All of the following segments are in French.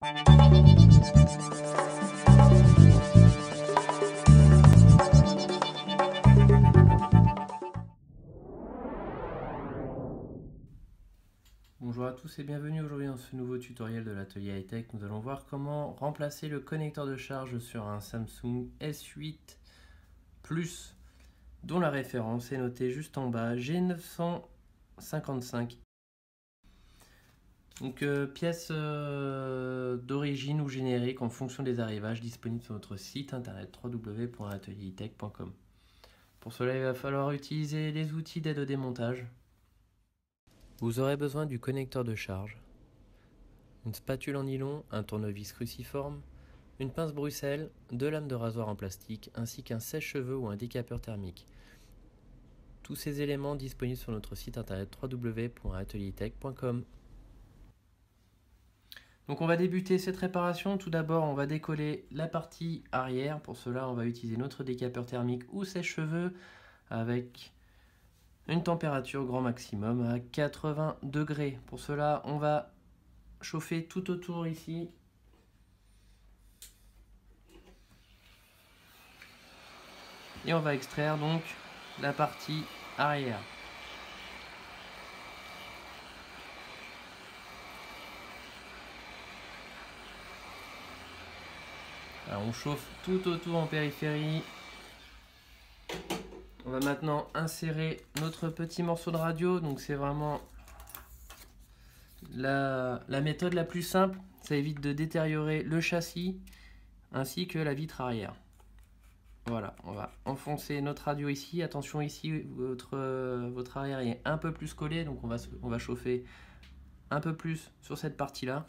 Bonjour à tous et bienvenue aujourd'hui dans ce nouveau tutoriel de l'atelier high-tech. Nous allons voir comment remplacer le connecteur de charge sur un Samsung S8 Plus dont la référence est notée juste en bas G955. Donc pièce d'origine ou générique en fonction des arrivages disponibles sur notre site internet www.atelierhightech.com. Pour cela il va falloir utiliser les outils d'aide au démontage. Vous aurez besoin du connecteur de charge, une spatule en nylon, un tournevis cruciforme, une pince Bruxelles, deux lames de rasoir en plastique ainsi qu'un sèche-cheveux ou un décapeur thermique. Tous ces éléments disponibles sur notre site internet www.ateliertech.com. Donc on va débuter cette réparation. Tout d'abord on va décoller la partie arrière. Pour cela on va utiliser notre décapeur thermique ou sèche-cheveux avec une température grand maximum à 80 degrés. Pour cela on va chauffer tout autour ici. Et on va extraire donc la partie arrière. Alors on chauffe tout autour en périphérie. On va maintenant insérer notre petit morceau de radio. Donc c'est vraiment la méthode la plus simple. Ça évite de détériorer le châssis ainsi que la vitre arrière. Voilà, on va enfoncer notre radio ici. Attention ici, votre arrière est un peu plus collé. Donc on va chauffer un peu plus sur cette partie-là.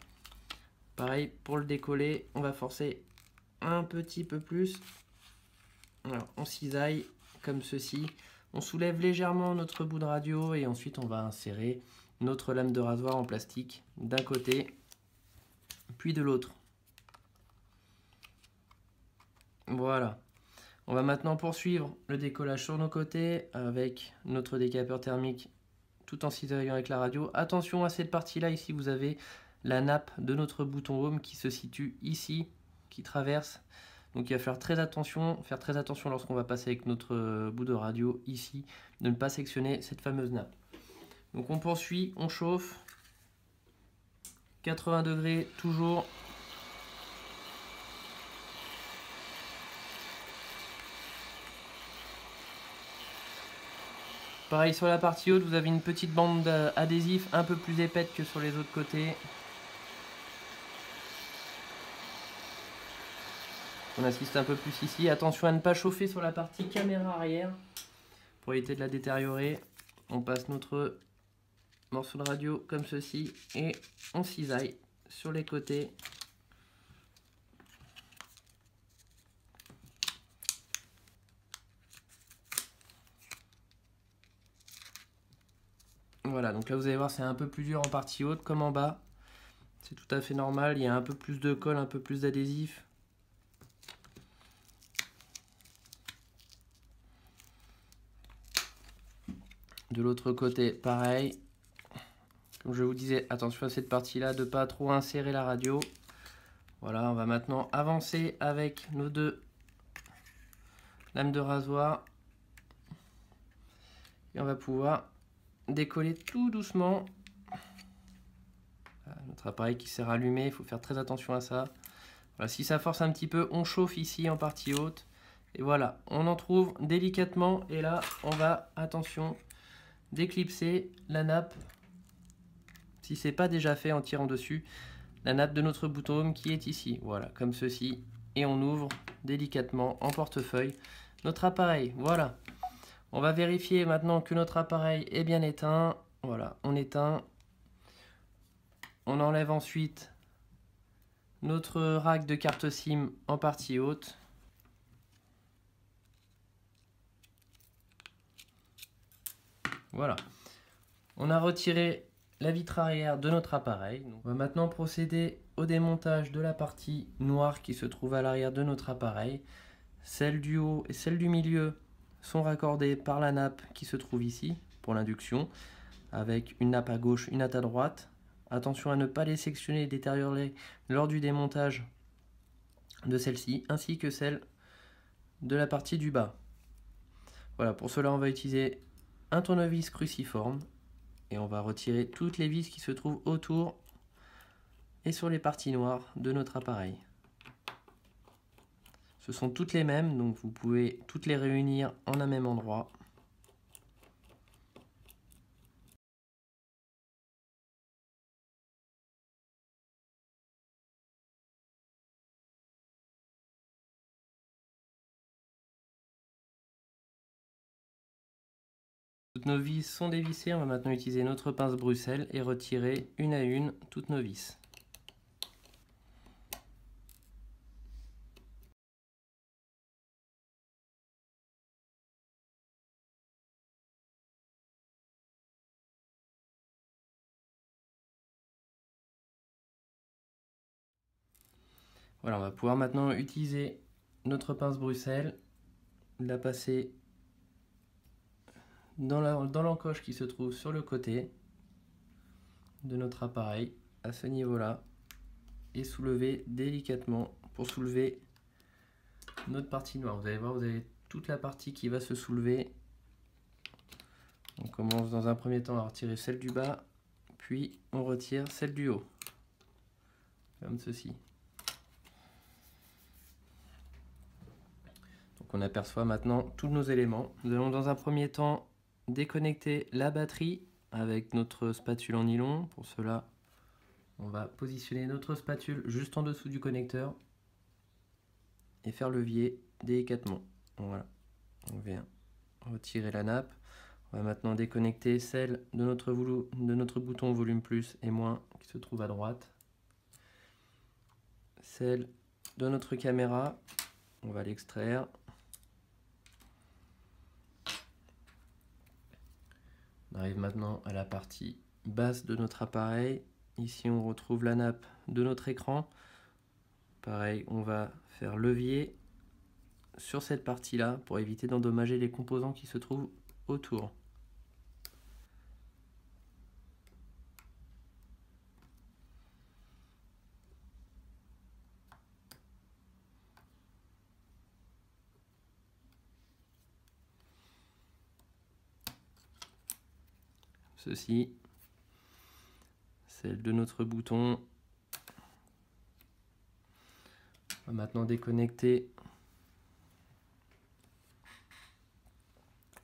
Pareil, pour le décoller, on va forcer un petit peu plus. Alors, on cisaille comme ceci. On soulève légèrement notre bout de radio et ensuite on va insérer notre lame de rasoir en plastique d'un côté puis de l'autre. Voilà. On va maintenant poursuivre le décollage sur nos côtés avec notre décapeur thermique tout en cisaillant avec la radio. Attention à cette partie-là, ici vous avez la nappe de notre bouton home qui se situe ici, qui traverse. Donc il va faire très attention lorsqu'on va passer avec notre bout de radio ici, de ne pas sectionner cette fameuse nappe. Donc on poursuit, on chauffe, 80 degrés toujours. Pareil sur la partie haute, vous avez une petite bande adhésif un peu plus épaisse que sur les autres côtés. On assiste un peu plus ici. Attention à ne pas chauffer sur la partie caméra arrière pour éviter de la détériorer. On passe notre morceau de radio comme ceci et on cisaille sur les côtés. Voilà, donc là vous allez voir c'est un peu plus dur en partie haute comme en bas. C'est tout à fait normal, il y a un peu plus de colle, un peu plus d'adhésif. De l'autre côté, pareil. Comme je vous disais, attention à cette partie-là, de ne pas trop insérer la radio. Voilà, on va maintenant avancer avec nos deux lames de rasoir. Et on va pouvoir décoller tout doucement. Voilà, notre appareil qui s'est rallumé, il faut faire très attention à ça. Voilà, si ça force un petit peu, on chauffe ici en partie haute. Et voilà, on en trouve délicatement. Et là, on va, attention, déclipser la nappe. Si ce n'est pas déjà fait en tirant dessus, la nappe de notre bouton home qui est ici. Voilà, comme ceci. Et on ouvre délicatement en portefeuille notre appareil. Voilà. On va vérifier maintenant que notre appareil est bien éteint. Voilà, on éteint. On enlève ensuite notre rack de carte SIM en partie haute. Voilà. On a retiré la vitre arrière de notre appareil. On va maintenant procéder au démontage de la partie noire qui se trouve à l'arrière de notre appareil. Celle du haut et celle du milieu sont raccordées par la nappe qui se trouve ici pour l'induction, avec une nappe à gauche, une nappe à droite. Attention à ne pas les sectionner et détériorer lors du démontage de celle-ci, ainsi que celle de la partie du bas. Voilà, pour cela on va utiliser un tournevis cruciforme et on va retirer toutes les vis qui se trouvent autour et sur les parties noires de notre appareil. Ce sont toutes les mêmes, donc vous pouvez toutes les réunir en un même endroit. Toutes nos vis sont dévissées, on va maintenant utiliser notre pince Bruxelles et retirer une à une toutes nos vis. Voilà, on va pouvoir maintenant utiliser notre pince Bruxelles, la passer dans l'encoche qui se trouve sur le côté de notre appareil, à ce niveau-là, et soulever délicatement pour soulever notre partie noire. Vous allez voir, vous avez toute la partie qui va se soulever. On commence dans un premier temps à retirer celle du bas, puis on retire celle du haut, comme ceci. Donc on aperçoit maintenant tous nos éléments. Nous allons dans un premier temps déconnecter la batterie avec notre spatule en nylon. Pour cela, on va positionner notre spatule juste en dessous du connecteur et faire levier délicatement. Voilà, on vient retirer la nappe. On va maintenant déconnecter celle de notre bouton volume plus et moins qui se trouve à droite. Celle de notre caméra, on va l'extraire. On arrive maintenant à la partie basse de notre appareil. Ici on retrouve la nappe de notre écran. Pareil, on va faire levier sur cette partie-là pour éviter d'endommager les composants qui se trouvent autour. Ceci, celle de notre bouton. On va maintenant déconnecter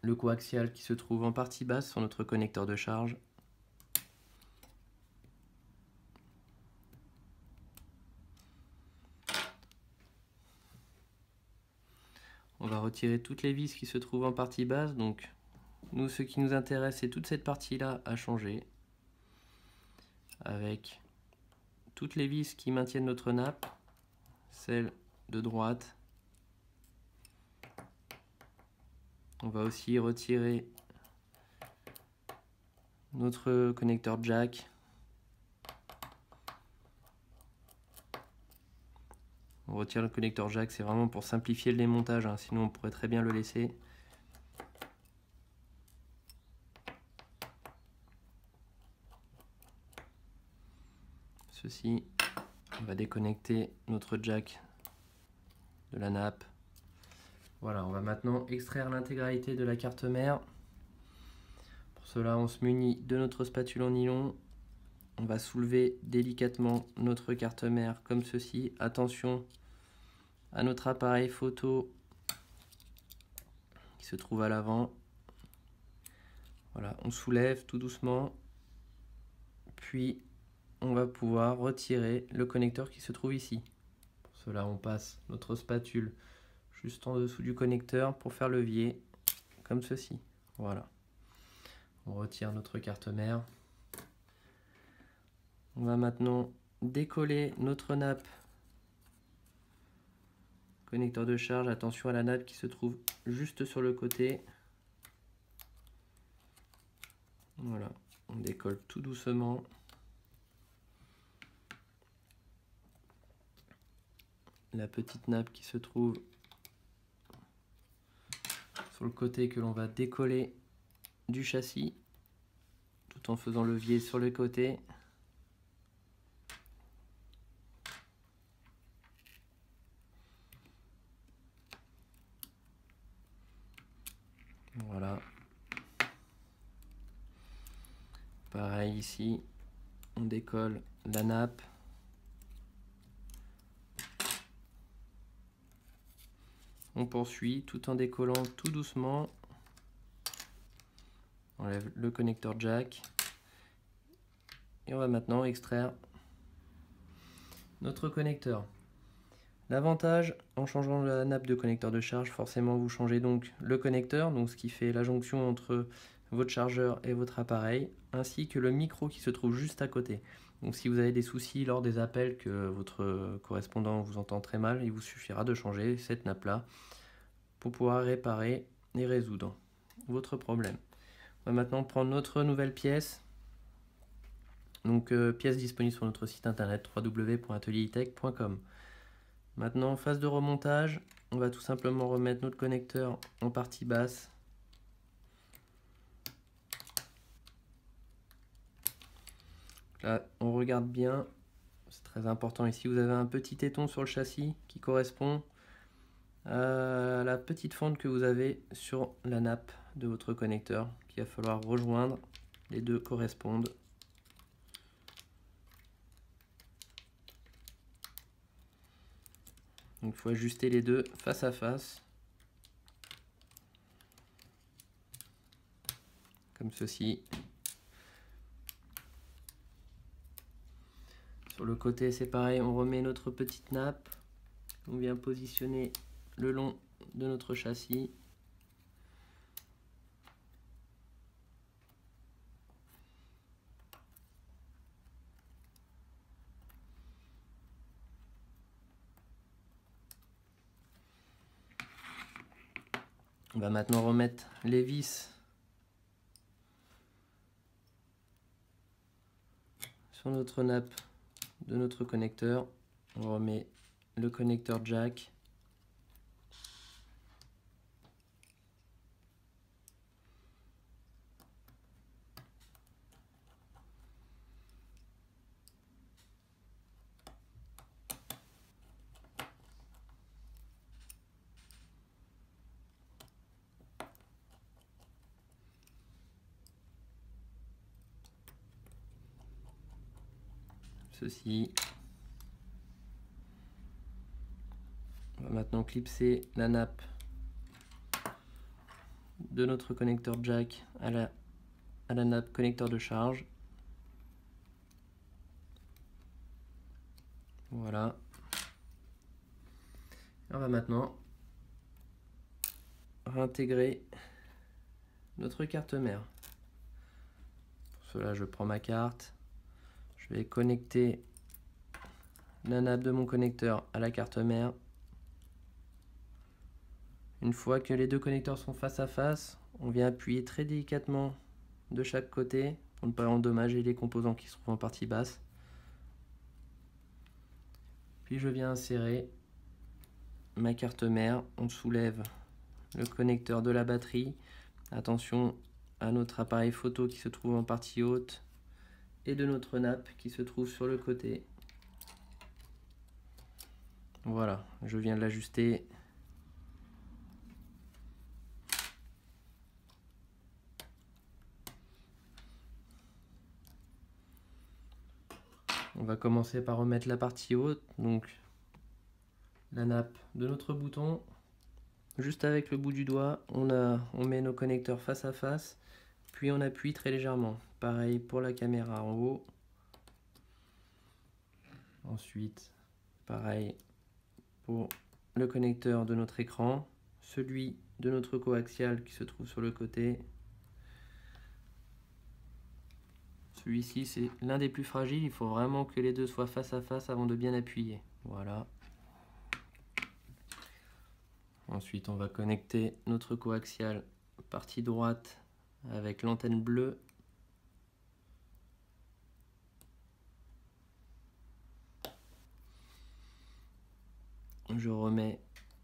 le coaxial qui se trouve en partie basse sur notre connecteur de charge. On va retirer toutes les vis qui se trouvent en partie basse. Donc nous, ce qui nous intéresse, c'est toute cette partie-là à changer, avec toutes les vis qui maintiennent notre nappe, celle de droite. On va aussi retirer notre connecteur jack. On retire le connecteur jack, c'est vraiment pour simplifier le démontage, hein, sinon on pourrait très bien le laisser. Ceci, on va déconnecter notre jack de la nappe. Voilà, on va maintenant extraire l'intégralité de la carte mère. Pour cela, on se munit de notre spatule en nylon. On va soulever délicatement notre carte mère comme ceci. Attention à notre appareil photo qui se trouve à l'avant. Voilà, on soulève tout doucement. Puis on va pouvoir retirer le connecteur qui se trouve ici. Pour cela, on passe notre spatule juste en dessous du connecteur pour faire levier, comme ceci. Voilà. On retire notre carte mère. On va maintenant décoller notre nappe. Connecteur de charge, attention à la nappe qui se trouve juste sur le côté. Voilà, on décolle tout doucement. La petite nappe qui se trouve sur le côté que l'on va décoller du châssis, tout en faisant levier sur le côté. Pareil ici, on décolle la nappe. On poursuit tout en décollant tout doucement. On enlève le connecteur jack. Et on va maintenant extraire notre connecteur. L'avantage en changeant la nappe de connecteur de charge, forcément vous changez donc le connecteur, donc ce qui fait la jonction entre votre chargeur et votre appareil, ainsi que le micro qui se trouve juste à côté. Donc si vous avez des soucis lors des appels, que votre correspondant vous entend très mal, il vous suffira de changer cette nappe là pour pouvoir réparer et résoudre votre problème. On va maintenant prendre notre nouvelle pièce. Donc pièce disponible sur notre site internet www.atelieritech.com. Maintenant, phase de remontage, on va tout simplement remettre notre connecteur en partie basse. Là, on regarde bien, c'est très important ici, vous avez un petit téton sur le châssis qui correspond à la petite fente que vous avez sur la nappe de votre connecteur, qu'il va falloir rejoindre. Les deux correspondent. Donc il faut ajuster les deux face à face, comme ceci. Sur le côté c'est pareil, on remet notre petite nappe, on vient positionner le long de notre châssis. On va maintenant remettre les vis sur notre nappe de notre connecteur. On remet le connecteur jack. Ceci. On va maintenant clipser la nappe de notre connecteur jack à la nappe connecteur de charge. Voilà. On va maintenant réintégrer notre carte mère. Pour cela, je prends ma carte. Je vais connecter la nappe de mon connecteur à la carte mère. Une fois que les deux connecteurs sont face à face, on vient appuyer très délicatement de chaque côté pour ne pas endommager les composants qui se trouvent en partie basse. Puis je viens insérer ma carte mère. On soulève le connecteur de la batterie. Attention à notre appareil photo qui se trouve en partie haute et de notre nappe qui se trouve sur le côté. Voilà, je viens de l'ajuster. On va commencer par remettre la partie haute, donc la nappe de notre bouton. Juste avec le bout du doigt, on met nos connecteurs face à face, puis on appuie très légèrement. Pareil pour la caméra en haut. Ensuite, pareil pour le connecteur de notre écran, celui de notre coaxial qui se trouve sur le côté. Celui-ci, c'est l'un des plus fragiles, il faut vraiment que les deux soient face à face avant de bien appuyer. Voilà. Ensuite, on va connecter notre coaxial partie droite avec l'antenne bleue. Je remets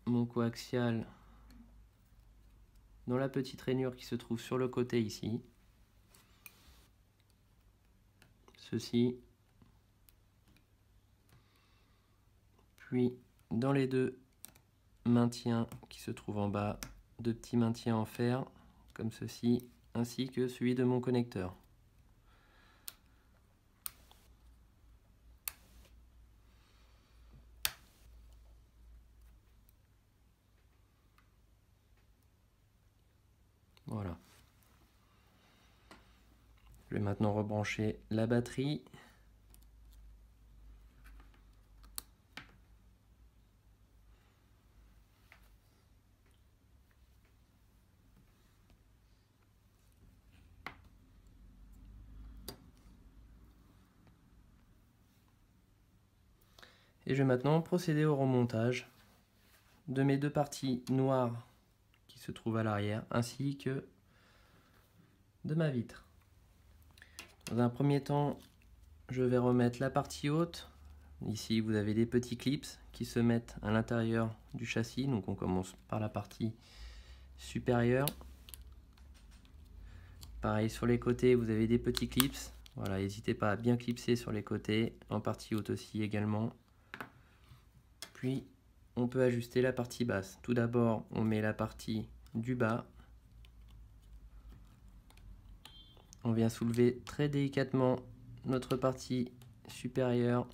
mon coaxial dans la petite rainure qui se trouve sur le côté ici. Ceci. Puis dans les deux maintiens qui se trouvent en bas, deux petits maintiens en fer comme ceci, ainsi que celui de mon connecteur. Voilà. Je vais maintenant rebrancher la batterie. Et je vais maintenant procéder au remontage de mes deux parties noires qui se trouvent à l'arrière, ainsi que de ma vitre. Dans un premier temps, je vais remettre la partie haute. Ici, vous avez des petits clips qui se mettent à l'intérieur du châssis. Donc on commence par la partie supérieure. Pareil, sur les côtés, vous avez des petits clips. Voilà, n'hésitez pas à bien clipser sur les côtés, en partie haute aussi également. Puis, on peut ajuster la partie basse. Tout d'abord, on met la partie du bas. On vient soulever très délicatement notre partie supérieure.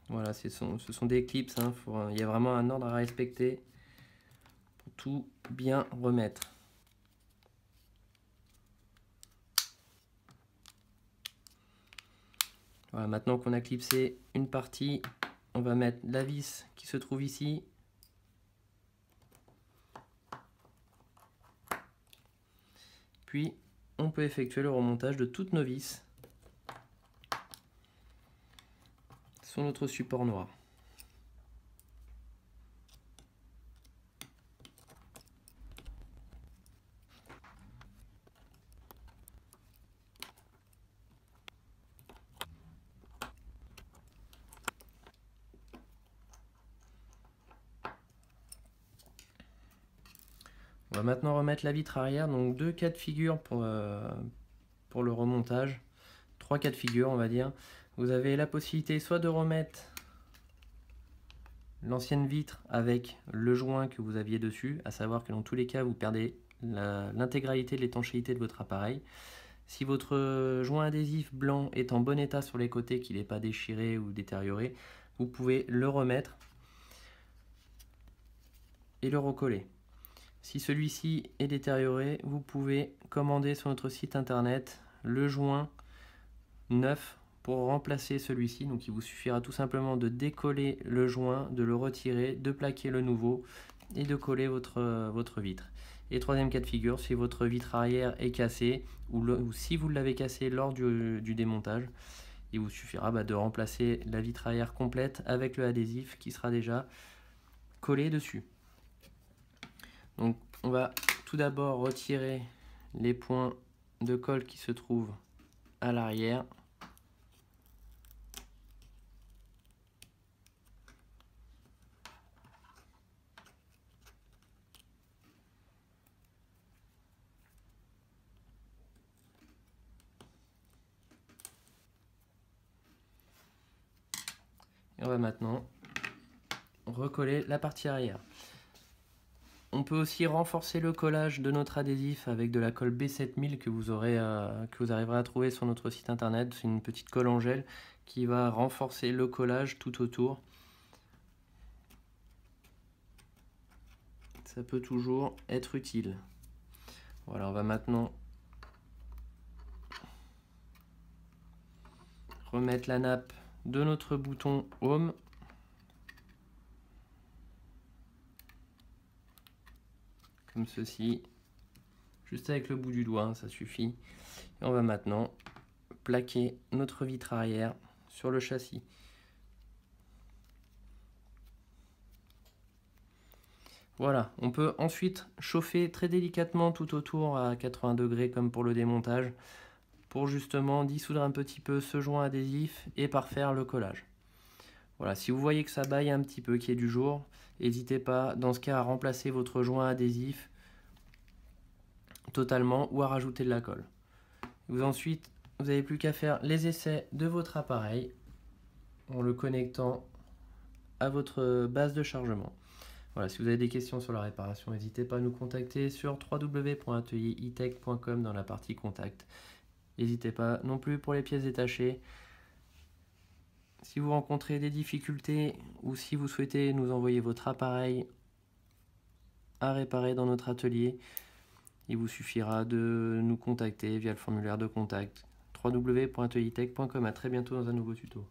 Voilà, ce sont des clips, hein, il y a vraiment un ordre à respecter pour tout bien remettre. Voilà, maintenant qu'on a clipsé une partie, on va mettre la vis qui se trouve ici. Puis, on peut effectuer le remontage de toutes nos vis sur notre support noir. On va maintenant remettre la vitre arrière, donc deux cas de figure pour le remontage, trois cas de figure on va dire. Vous avez la possibilité soit de remettre l'ancienne vitre avec le joint que vous aviez dessus, à savoir que dans tous les cas vous perdez l'intégralité de l'étanchéité de votre appareil. Si votre joint adhésif blanc est en bon état sur les côtés, qu'il n'est pas déchiré ou détérioré, vous pouvez le remettre et le recoller. Si celui-ci est détérioré, vous pouvez commander sur notre site internet le joint neuf pour remplacer celui-ci. Donc il vous suffira tout simplement de décoller le joint, de le retirer, de plaquer le nouveau et de coller votre vitre. Et troisième cas de figure, si votre vitre arrière est cassée ou si vous l'avez cassée lors du démontage, il vous suffira de remplacer la vitre arrière complète avec le adhésif qui sera déjà collé dessus. Donc on va tout d'abord retirer les points de colle qui se trouvent à l'arrière. Et on va maintenant recoller la partie arrière. On peut aussi renforcer le collage de notre adhésif avec de la colle B7000 que vous arriverez à trouver sur notre site internet. C'est une petite colle en gel qui va renforcer le collage tout autour. Ça peut toujours être utile. Voilà, on va maintenant remettre la nappe de notre bouton Home. Comme ceci, juste avec le bout du doigt, ça suffit. Et on va maintenant plaquer notre vitre arrière sur le châssis. Voilà, on peut ensuite chauffer très délicatement tout autour à 80 degrés comme pour le démontage, pour justement dissoudre un petit peu ce joint adhésif et parfaire le collage. Voilà, si vous voyez que ça baille un petit peu, qu'il y ait du jour, n'hésitez pas dans ce cas à remplacer votre joint adhésif totalement ou à rajouter de la colle. Ensuite, vous n'avez plus qu'à faire les essais de votre appareil en le connectant à votre base de chargement. Voilà, si vous avez des questions sur la réparation, n'hésitez pas à nous contacter sur www.atelieritech.com dans la partie contact. N'hésitez pas non plus pour les pièces détachées. Si vous rencontrez des difficultés ou si vous souhaitez nous envoyer votre appareil à réparer dans notre atelier, il vous suffira de nous contacter via le formulaire de contact www.ateliertech.com. À très bientôt dans un nouveau tuto.